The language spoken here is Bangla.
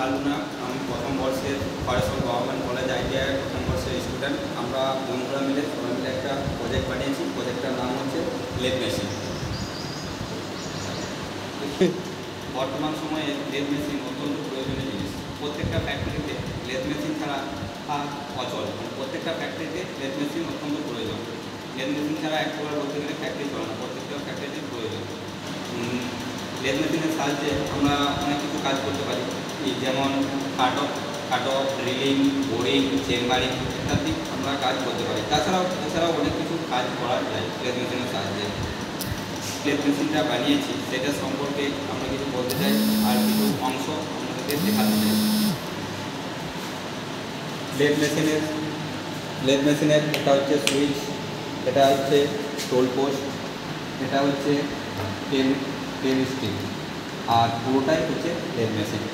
হালুনা, আমি প্রথম বর্ষের খড়েশ্বর গভর্নমেন্ট কলেজ ITI প্রথম বর্ষের স্টুডেন্ট। আমরা বন্ধুরা মিলে সবাই মিলে একটা প্রজেক্ট বানিয়েছি। প্রজেক্টটার নাম হচ্ছে লেদ মেশিন। বর্তমান সময়ে লেদ মেশিন অত্যন্ত প্রয়োজনীয় জিনিস। প্রত্যেকটা ফ্যাক্টরিতে লেদ মেশিন ছাড়া অচল, প্রত্যেকটা ফ্যাক্টরিতে লেদ মেশিন অত্যন্ত প্রয়োজন। লেদ মেশিন ছাড়া একবার বলতে গেলে ফ্যাক্টরি চলে না, প্রত্যেকটা ফ্যাক্টরিতে প্রয়োজন। লেদ মেশিনের সাহায্যে আমরা অনেক কিছু কাজ করতে পারি, যেমন কাট অফ, ড্রিলিং, বোরিং, চেম্বারিং ইত্যাদি আমরা কাজ করতে পারি। এছাড়াও অনেক কিছু কাজ করা যায় লেদ মেশিনের সাহায্যে। লেদ মেশিনটা বানিয়েছি সেটা সম্পর্কে আমরা কিছু বলতে চাই, আর কিছু অংশ আমাদেরকে দেখাতে চাই। লেদ মেশিনের এটা হচ্ছে সুইচ, এটা হচ্ছে টোল পোস্ট, এটা হচ্ছে পেন স্টিক, আর পুরোটাই হচ্ছে লেদ মেশিন।